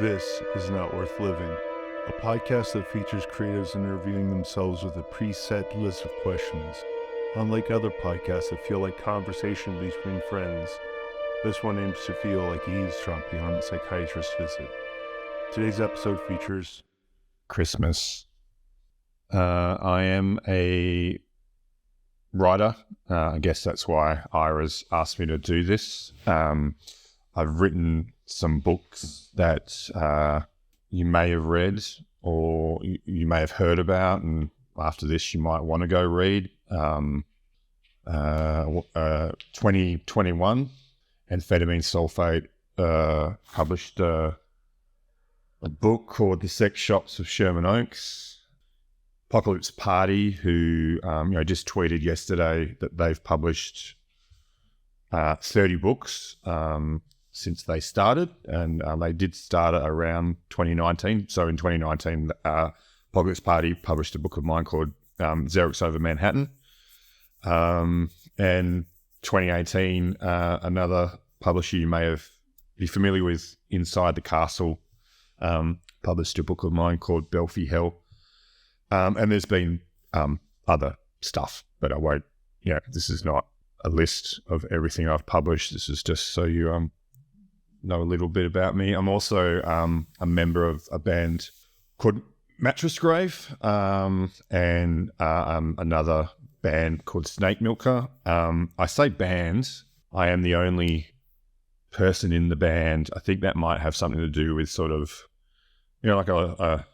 This is Not Worth Living, a podcast that features creatives interviewing themselves with a preset list of questions. Unlike other podcasts that feel like conversation between friends, this one aims to feel like eavesdropping on a psychiatrist's visit. Today's episode features Christmas. I am a writer. I guess that's why Ira's asked me to do this. I've written some books that you may have read or you may have heard about, and after this you might want to go read. 2021, amphetamine sulfate published a book called The Sex Shops of Sherman Oaks. Apocalypse Party, who just tweeted yesterday that they've published 30 books since they started, and they did start around 2019. So in 2019, Apocalypse Party published a book of mine called Xerox Over Manhattan. And 2018, another publisher you may be familiar with, Inside the Castle, published a book of mine called Belfie Hell. And there's been other stuff, but I won't, this is not a list of everything I've published. This is just so you know a little bit about me. I'm also a member of a band called Mattress Grave, and another band called Snake Milker. I say band, I am the only person in the band. I think that might have something to do with sort of, like a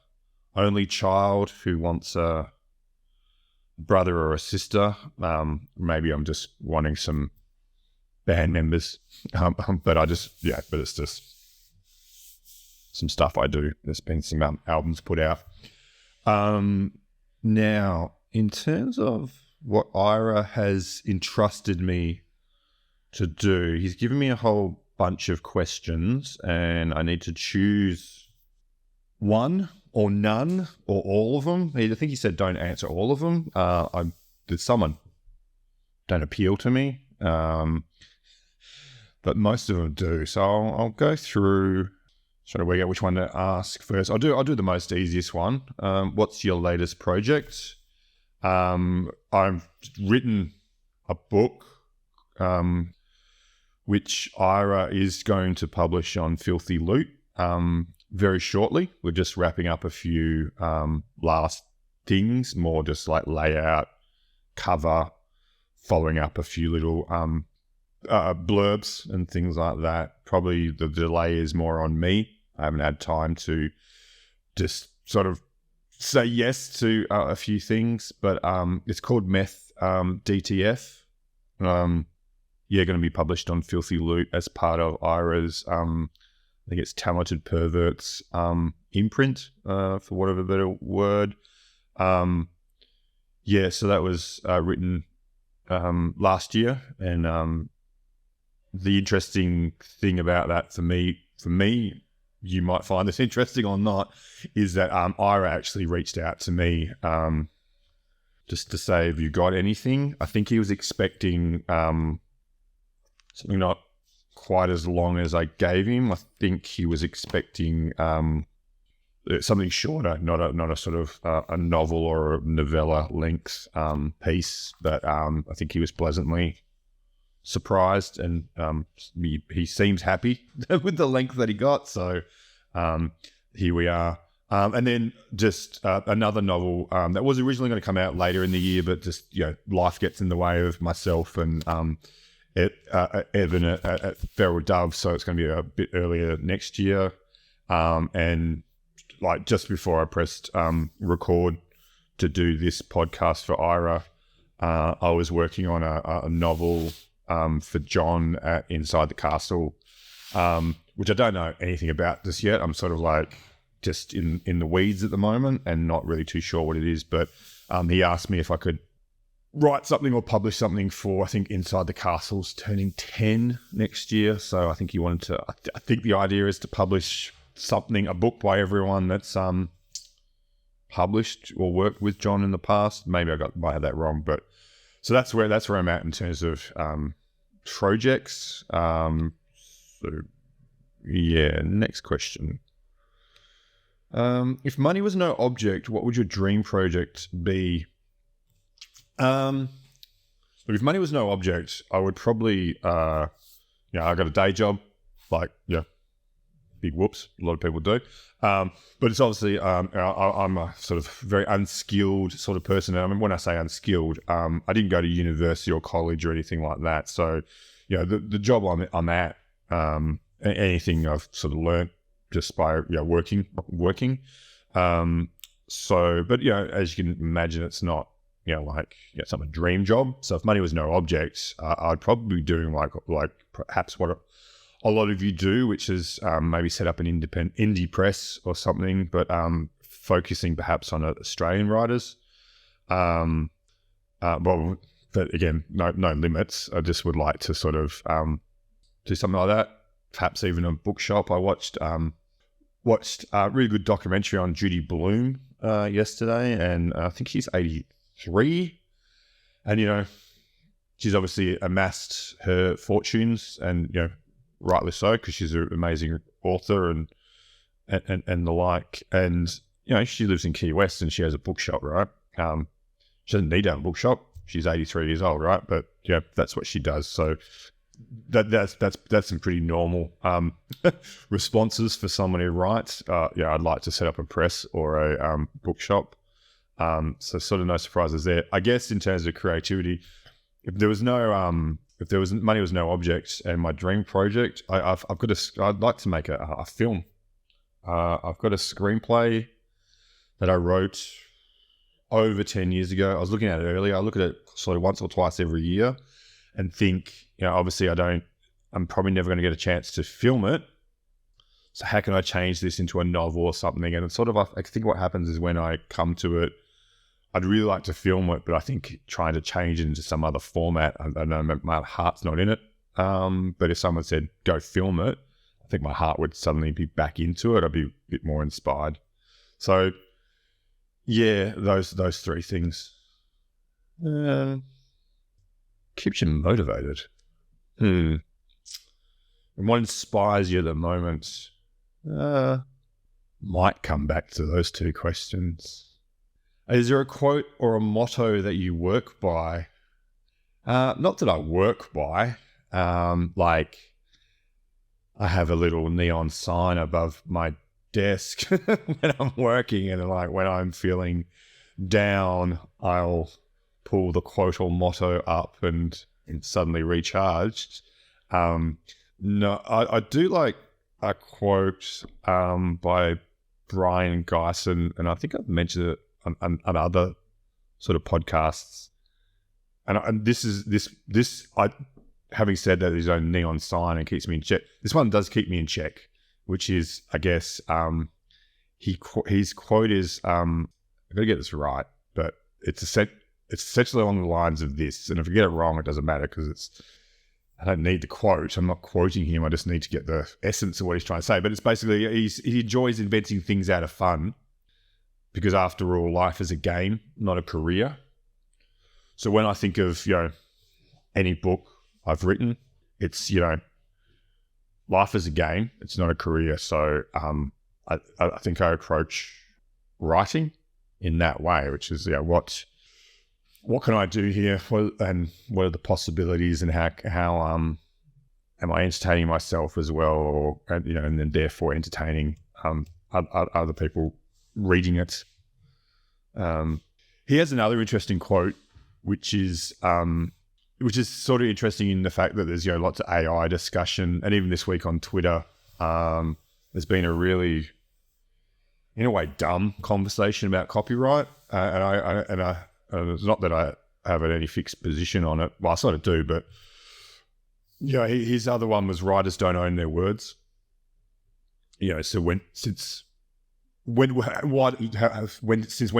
only child who wants a brother or a sister. Maybe I'm just wanting some band members, but it's just some stuff I do. There's been some albums put out. Now, in terms of what Ira has entrusted me to do, he's given me a whole bunch of questions, and I need to choose one or none or all of them. I think he said don't answer all of them. There's some don't appeal to me, but most of them do. So I'll go through, try to work out which one to ask first. I'll do the most easiest one. What's your latest project? I've written a book, which Ira is going to publish on Filthy Loot very shortly. We're just wrapping up a few last things, more just like layout, cover, following up a few little blurbs and things like that. Probably the delay is more on me. I haven't had time to just sort of say yes to a few things, but it's called METH-DTF. Going to be published on Filthy Loot as part of Ira's, I think it's Talented Perverts imprint, for whatever better word. So that was written last year, and the interesting thing about that for me, you might find this interesting or not, is that Ira actually reached out to me just to say, have you got anything? I think he was expecting something not quite as long as I gave him. I think he was expecting something shorter, not a sort of a novel or a novella length piece, but I think he was pleasantly surprised, and he seems happy with the length that he got. So here we are. And then just another novel that was originally going to come out later in the year, but just life gets in the way of myself and Evan at Feral Dove, so it's going to be a bit earlier next year. And like just before I pressed record to do this podcast for Ira, I was working on a novel for John at Inside the Castle, which I don't know anything about just yet. I'm sort of like just in the weeds at the moment and not really too sure what it is. But he asked me if I could write something or publish something for, I think Inside the Castle's turning 10 next year. So I think he wanted to, I think the idea is to publish something, a book by everyone that's published or worked with John in the past. Maybe might have that wrong, but so that's where I'm at in terms of projects. So yeah, next question. If money was no object, what would your dream project be? Look, if money was no object, I would probably, I got a day job, big whoops, a lot of people do. But it's obviously, I'm a sort of very unskilled sort of person. I mean, when I say unskilled, I didn't go to university or college or anything like that. So, the job I'm at, anything I've sort of learned just by working. But as you can imagine, it's not it's not a dream job. So if money was no object, I'd probably be doing like perhaps what a lot of you do, which is maybe set up an indie press or something, but focusing perhaps on Australian writers. But again, no limits. I just would like to sort of do something like that. Perhaps even a bookshop. I watched a really good documentary on Judy Blume yesterday, and I think she's 83, and she's obviously amassed her fortunes, and rightly so, because she's an amazing author and the like. And she lives in Key West and she has a bookshop, right? She doesn't need to have a bookshop. She's 83 years old, right? But that's what she does. So that's some pretty normal responses for someone who writes. I'd like to set up a press or a bookshop. So sort of no surprises there. I guess in terms of creativity, if money was no object, and my dream project, I'd like to make a film. I've got a screenplay that I wrote over 10 years ago. I was looking at it earlier. I look at it sort of once or twice every year and think, obviously I'm probably never going to get a chance to film it. So how can I change this into a novel or something? And it's sort of, I think what happens is when I come to it, I'd really like to film it, but I think trying to change it into some other format, I know my heart's not in it. But if someone said, go film it, I think my heart would suddenly be back into it. I'd be a bit more inspired. So yeah, those three things. Keeps you motivated. And what inspires you at the moment? Might come back to those two questions. Is there a quote or a motto that you work by? Not that I work by. Like I have a little neon sign above my desk when I'm working, and like when I'm feeling down, I'll pull the quote or motto up and suddenly recharged. No, I do like a quote by Brian Geisen, and I think I've mentioned it on other sort of podcasts. And having said that, his own neon sign and keeps me in check. This one does keep me in check, which is, I guess, his quote is, I've got to get this right, but it's essentially along the lines of this. And if I get it wrong, it doesn't matter because I don't need the quote. I'm not quoting him. I just need to get the essence of what he's trying to say. But it's basically, he enjoys inventing things out of fun because after all, life is a game, not a career. So when I think of, any book I've written, it's, life is a game. It's not a career. So I think I approach writing in that way, which is, what can I do here? And what are the possibilities, and how am I entertaining myself as well, or and then therefore entertaining other people reading it. He has another interesting quote, which is sort of interesting in the fact that there's lots of AI discussion, and even this week on Twitter, there's been a really, in a way, dumb conversation about copyright, and it's not that I have any fixed position on it. Well, I sort of do, but his other one was writers don't own their words. So since when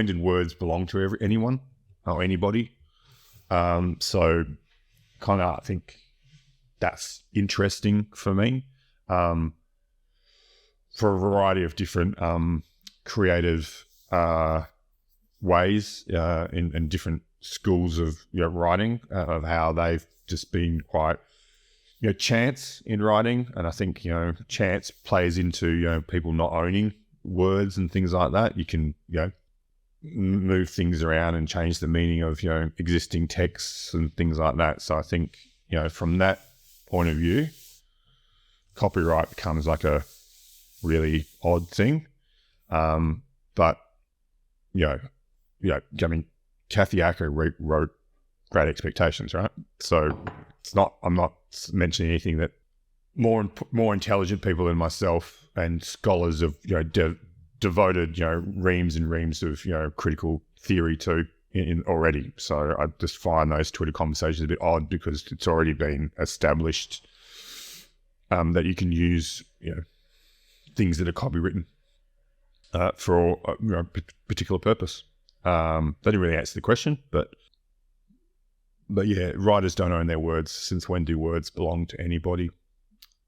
did words belong to anyone or anybody? So kind of, I think that's interesting for me, for a variety of different creative ways in different schools of writing, of how they've just been quite chance in writing, and I think chance plays into people not owning words and things like that. You can, move things around and change the meaning of, existing texts and things like that. So I think, from that point of view, copyright becomes like a really odd thing. But, I mean, Kathy Acker wrote Great Expectations, right? So I'm not mentioning anything that more intelligent people than myself and scholars of, devoted, reams and reams of, critical theory to in already. So I just find those Twitter conversations a bit odd because it's already been established that you can use, things that are copywritten for a particular purpose. That didn't really answer the question, but yeah, writers don't own their words. Since when do words belong to anybody?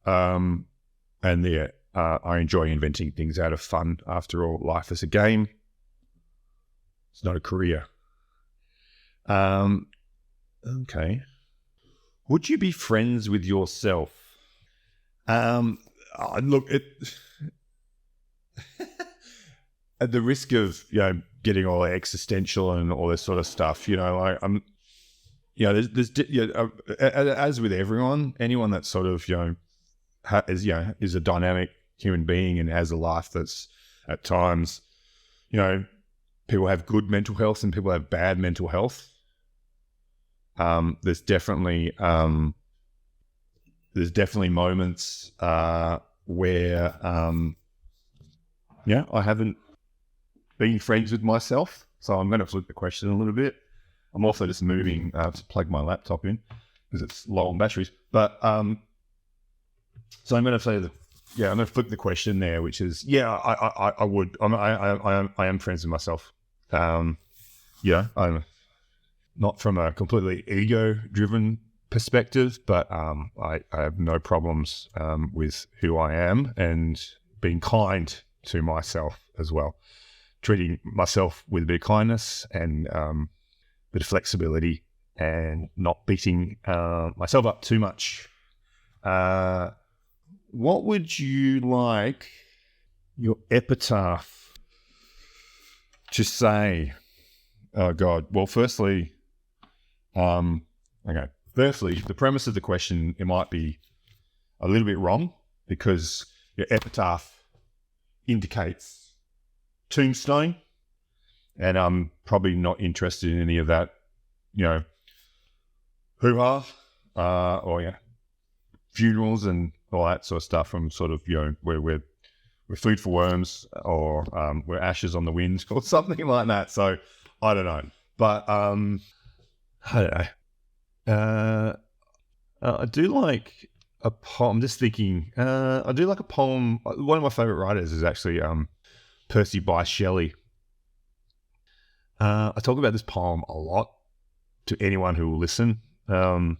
And yeah, I enjoy inventing things out of fun. After all, life is a game. It's not a career. Okay. Would you be friends with yourself? Look, at the risk of, getting all existential and all this sort of stuff, I'm, there's as with everyone, anyone that's sort of, is a dynamic human being and has a life that's at times, people have good mental health and people have bad mental health. There's definitely moments where I haven't been friends with myself. So I'm going to flip the question a little bit. I'm also just moving to plug my laptop in because it's low on batteries. But so I'm going to say I'm going to flip the question there, which is, I would. I am friends with myself. I'm not from a completely ego-driven perspective, but I have no problems with who I am and being kind to myself as well. Treating myself with a bit of kindness and a bit of flexibility and not beating myself up too much. What would you like your epitaph to say? Oh, God. Well, firstly, Firstly, the premise of the question, it might be a little bit wrong because your epitaph indicates tombstone, and I'm probably not interested in any of that, hoo-ha, or funerals and all that sort of stuff from sort of, where we're food for worms or we're ashes on the wind or something like that. So I don't know. But I don't know. I do like a poem. I'm just thinking, I do like a poem. One of my favorite writers is actually Percy Bysshe Shelley. I talk about this poem a lot to anyone who will listen. It's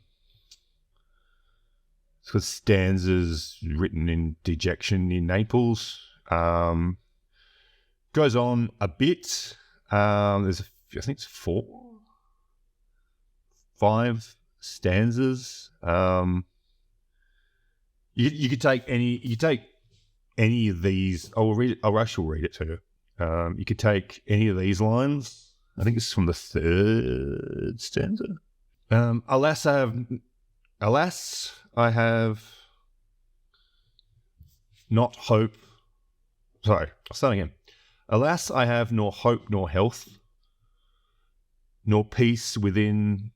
got stanzas written in dejection in Naples. Goes on a bit. There's, I think it's 5 stanzas. You could take any of these. I'll actually read it to you. You could take any of these lines. I think it's from the 3rd stanza. Alas, I have not hope. Sorry, I'll start again. Alas, I have nor hope nor health, nor peace within,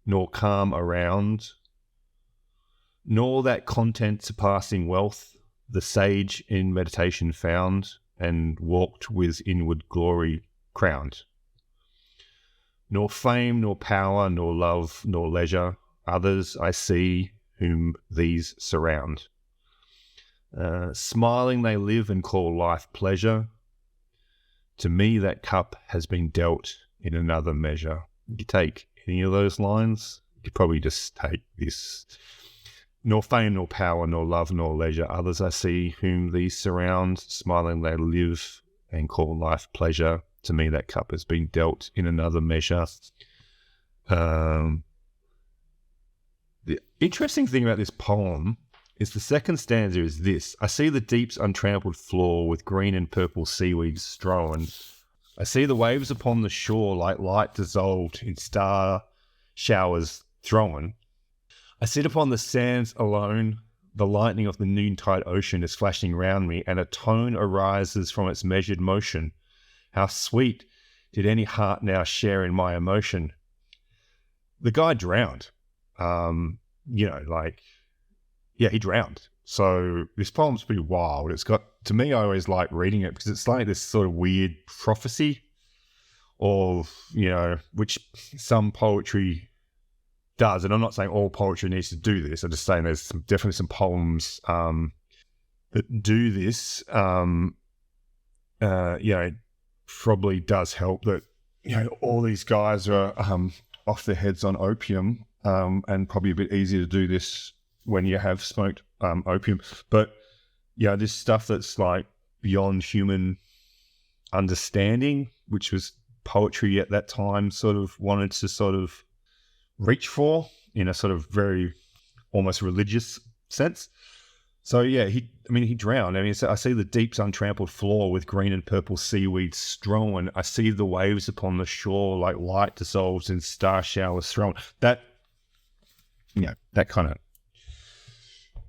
nor calm around, nor that content surpassing wealth the sage in meditation found and walked with inward glory crowned. Nor fame, nor power, nor love, nor leisure, others I see whom these surround. Smiling they live and call life pleasure. To me that cup has been dealt in another measure. You could take any of those lines. You could probably just take this. Nor fame, nor power, nor love, nor leisure, others I see whom these surround. Smiling they live and call life pleasure. To me that cup has been dealt in another measure. The interesting thing about this poem The second stanza is this. I see the deep's untrampled floor with green and purple seaweeds strown. I see the waves upon the shore like light dissolved in star showers thrown. I sit upon the sands alone. The lightning of the noontide ocean is flashing round me, and a tone arises from its measured motion. How sweet did any heart now share in my emotion. The guy drowned. He drowned. So this poem's pretty wild. It's got, to me, I always like reading it because it's like this sort of weird prophecy of, which some poetry does. And I'm not saying all poetry needs to do this. I'm just saying there's definitely some poems that do this. Probably does help that, all these guys are off their heads on opium, and probably a bit easier to do this when you have smoked opium. But this stuff that's like beyond human understanding, which was poetry at that time sort of wanted to sort of reach for in a sort of very almost religious sense. So he drowned. I see the deep's untrampled floor with green and purple seaweed strewn. I see the waves upon the shore like light dissolves in star showers thrown. That kind of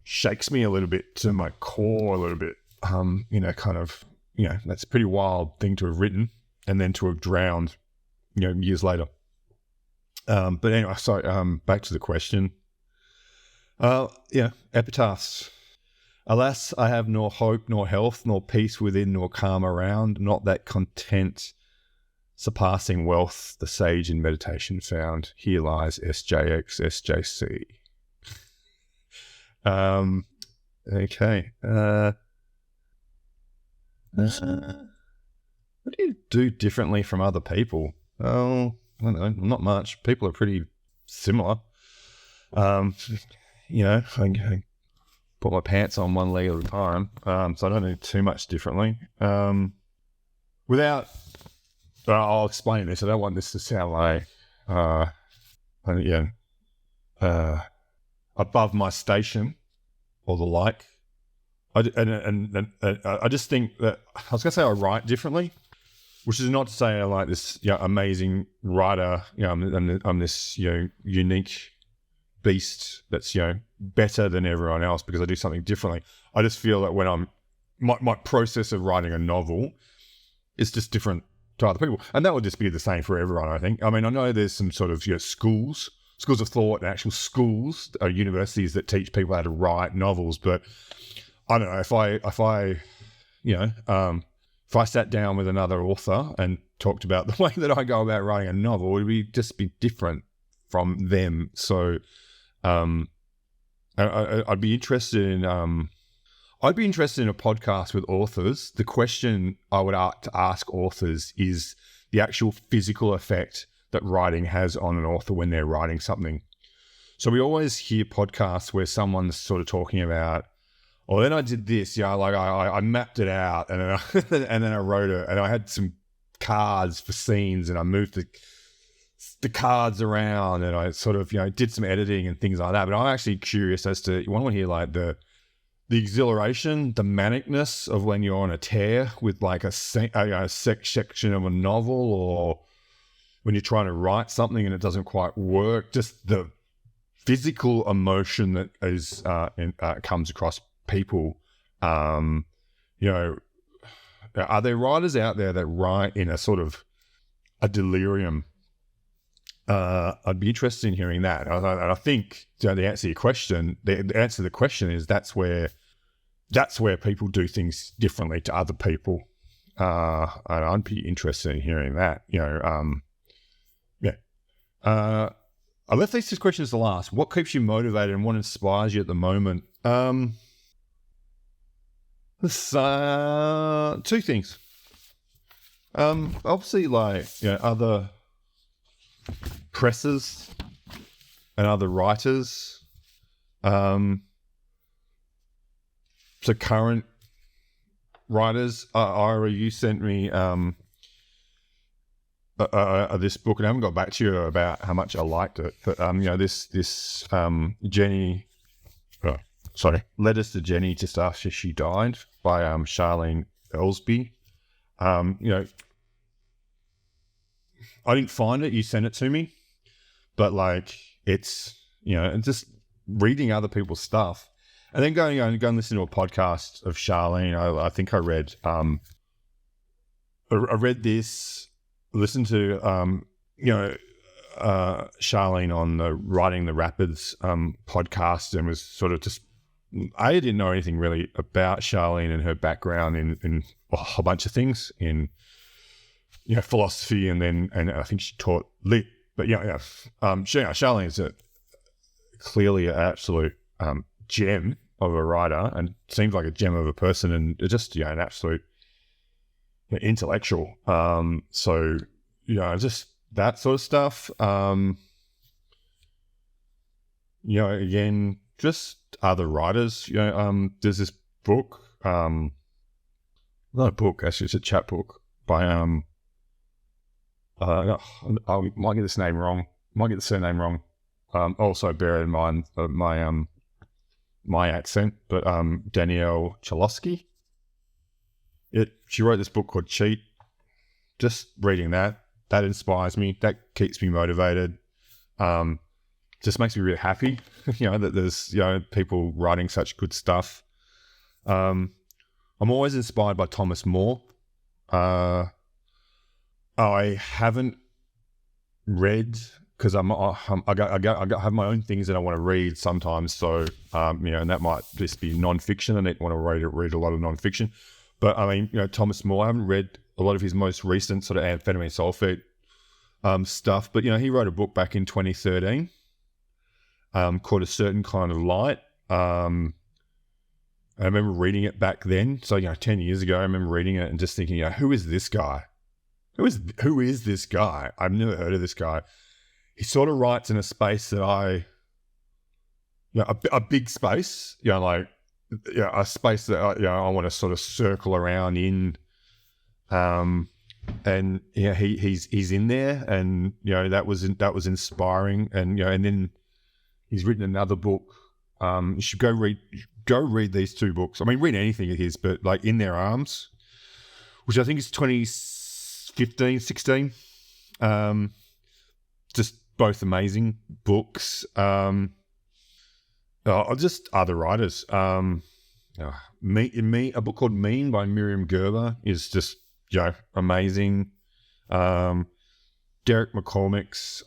shakes me a little bit to my core a little bit. That's a pretty wild thing to have written and then to have drowned, years later. But anyway, sorry, back to the question. Epitaphs. Alas, I have nor hope, nor health, nor peace within, nor calm around, not that content surpassing wealth the sage in meditation found. Here lies SJXSJC. Okay. What do you do differently from other people? Oh, I don't know, not much. People are pretty similar. I put my pants on one leg at a time, so I don't do too much differently. I'll explain this. I don't want this to sound like, above my station or the like. I just think that I was going to say I write differently, which is not to say I like this amazing writer. I'm this unique beast that's better than everyone else because I do something differently. I just feel that when my process of writing a novel is just different to other people, and that would just be the same for everyone. I think. I know there's some sort of schools of thought and actual schools, universities that teach people how to write novels, but I don't know if I sat down with another author and talked about the way that I go about writing a novel, it would just be different from them. So I'd be interested in a podcast with authors. The question I would ask authors is the actual physical effect that writing has on an author when they're writing something. So we always hear podcasts where someone's sort of talking about, well, then I did this, I mapped it out and then I wrote it, and I had some cards for scenes and I moved the cards around and I sort of, did some editing and things like that. But I'm actually curious as to, you want to hear like the exhilaration, the manicness of when you're on a tear with like a section of a novel, or when you're trying to write something and it doesn't quite work, just the physical emotion that is comes across people. Are there writers out there that write in a sort of a delirium? I'd be interested in hearing that. And I think the answer to your question, the answer to the question is that's where people do things differently to other people. And I'd be interested in hearing that. I left these two questions to last. What keeps you motivated and what inspires you at the moment? Two things. Obviously, other presses and other writers. So current writers. Ira, you sent me this book, and I haven't got back to you about how much I liked it. But this Jenny. Letters to Jenny Just After She Died by Charlene Ellsby. I didn't find it. You sent it to me, but it's just reading other people's stuff, and then going and listen to a podcast of Charlene. I think I read this, listened to Charlene on the Writing the Rapids podcast, and was sort of just, I didn't know anything really about Charlene and her background in a whole bunch of things in philosophy, and I think she taught lit. But Charlene is clearly an absolute gem of a writer, and seems like a gem of a person, and just an absolute intellectual. Just that sort of stuff. Again, just other writers. There's this book. Not a book, actually, it's a chapbook by I might get this name wrong. Might get the surname wrong. Also bear in mind my accent, but Danielle Chalosky. She wrote this book called Cheat. Just reading that inspires me. That keeps me motivated. Just makes me really happy. That there's people writing such good stuff. I'm always inspired by Thomas More. I haven't read, because I have my own things that I want to read sometimes. So and that might just be non-fiction. I don't want to read a lot of non-fiction. But Thomas More, I haven't read a lot of his most recent sort of amphetamine sulfate stuff. But he wrote a book back in 2013 called A Certain Kind of Light. I remember reading it back then. So 10 years ago, I remember reading it and just thinking, who is this guy? Who is this guy? I've never heard of this guy. He sort of writes in a space that a big space, a space that I want to sort of circle around in. And he's in there, and that was inspiring, and and then he's written another book. You should go read these two books. Read anything of his, but In Their Arms, which I think is 2015, 16. Just both amazing books. Just other writers. A book called Mean by Miriam Gerber is just amazing. Derek McCormick's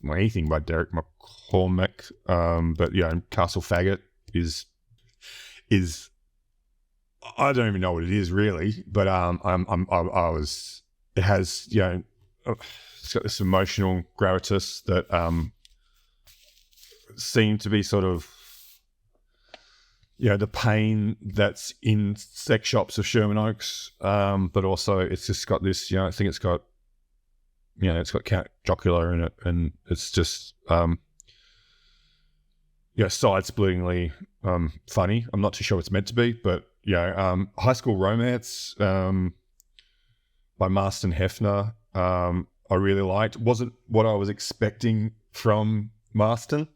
anything by Derek McCormick, but Castle Faggot is I don't even know what it is really, but it has it's got this emotional gravitas that seemed to be sort of the pain that's in sex shops of Sherman Oaks, but also it's just got this I think it's got it's got Count Chocula in it, and it's just side-splittingly funny. I'm not too sure what it's meant to be, but High School Romance by Marston Hefner, I really liked. Wasn't what I was expecting from Marston.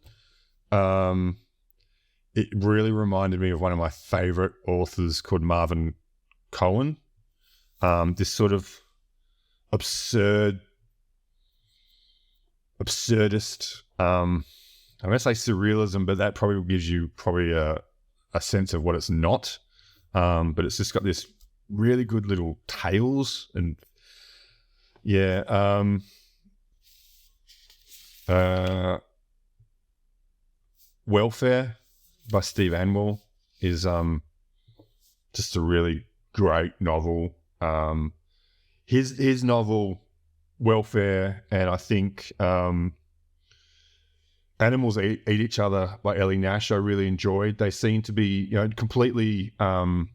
It really reminded me of one of my favorite authors called Marvin Cohen. This sort of absurdist, I'm going to say surrealism, but that probably gives you a sense of what it's not. But it's just got this really good little tales, and Welfare by Steve Anwell is just a really great novel. His novel Welfare, and I think Animals Eat Each Other by Ellie Nash I really enjoyed. They seem to be completely I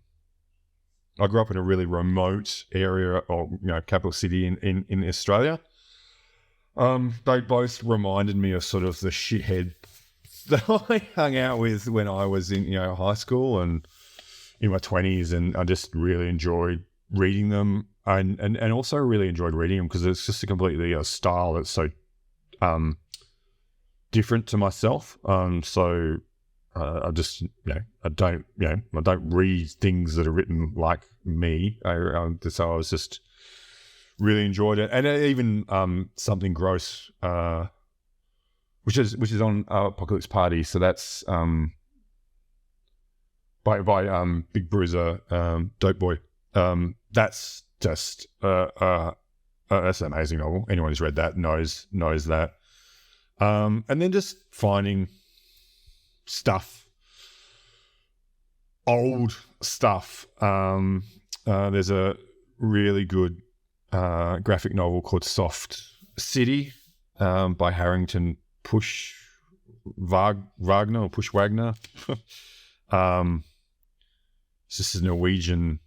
grew up in a really remote area, or capital city in Australia. They both reminded me of sort of the shithead that I hung out with when I was in high school and in my 20s, and I just really enjoyed reading them, and also really enjoyed reading them because it's just a completely style that's so different to myself. So I just, I don't read things that are written like me. So I was just really enjoyed it. And even Something Gross, which is on Apocalypse Party. So that's by Big Bruiser, Dope Boy. That's just that's an amazing novel. Anyone who's read that knows that. And then just finding stuff, old stuff. There's a really good graphic novel called Soft City by Harrington Push Wagner. It's just a Norwegian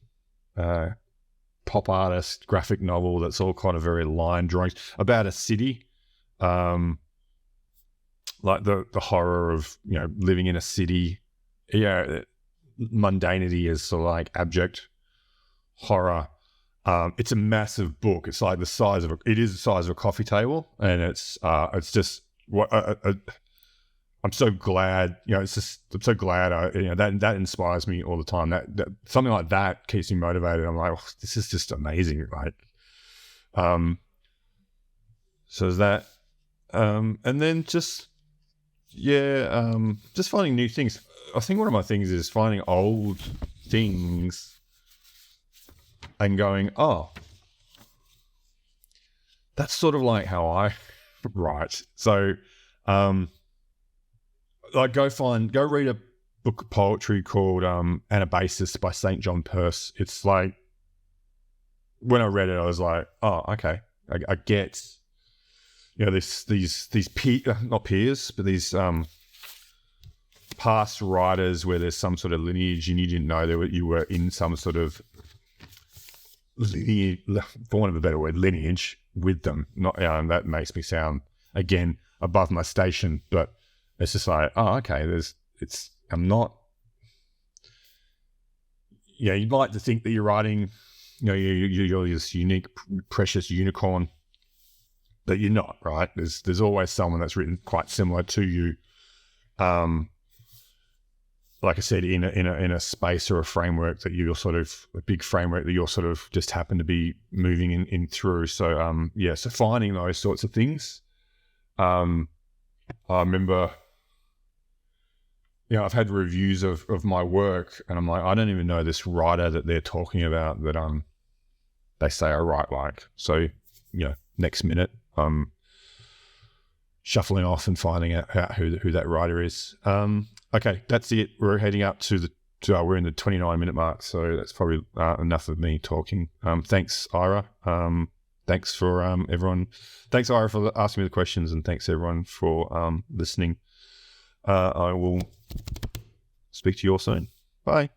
pop artist graphic novel that's all kind of very line drawings about a city. Like the horror of, living in a city. Mundanity is sort of like abject horror. It's a massive book. It's like the size of a coffee table, and it's just what I'm so glad. I'm so glad. That inspires me all the time. That something like that keeps me motivated. I'm like, this is just amazing, right? So there's that, and then just finding new things. I think one of my things is finding old things and going, oh, that's sort of like how I write. So, like go read a book of poetry called Anabasis by St. John Perse. It's like, when I read it, I was like, oh, okay, I get, these not peers, but these past writers where there's some sort of lineage and you didn't know you were in some sort of lineage, for want of a better word, lineage with them. Not, that makes me sound, again, above my station, but it's just like, oh, okay, I'm not, you'd like to think that you're writing, you're this unique, precious unicorn, but you're not, right? There's always someone that's written quite similar to you. Like I said, in a space or a framework that you're sort of, a big framework that you're sort of just happen to be moving in through. So, so finding those sorts of things. I remember, I've had reviews of my work and I'm like, I don't even know this writer that they're talking about that they say I write like. So, next minute, shuffling off and finding out who that writer is. Okay, that's it. We're heading up we're in the 29-minute mark, so that's probably enough of me talking. Thanks, Ira. Thanks for everyone. Thanks, Ira, for asking me the questions, and thanks everyone for listening. I will speak to you all soon. Bye.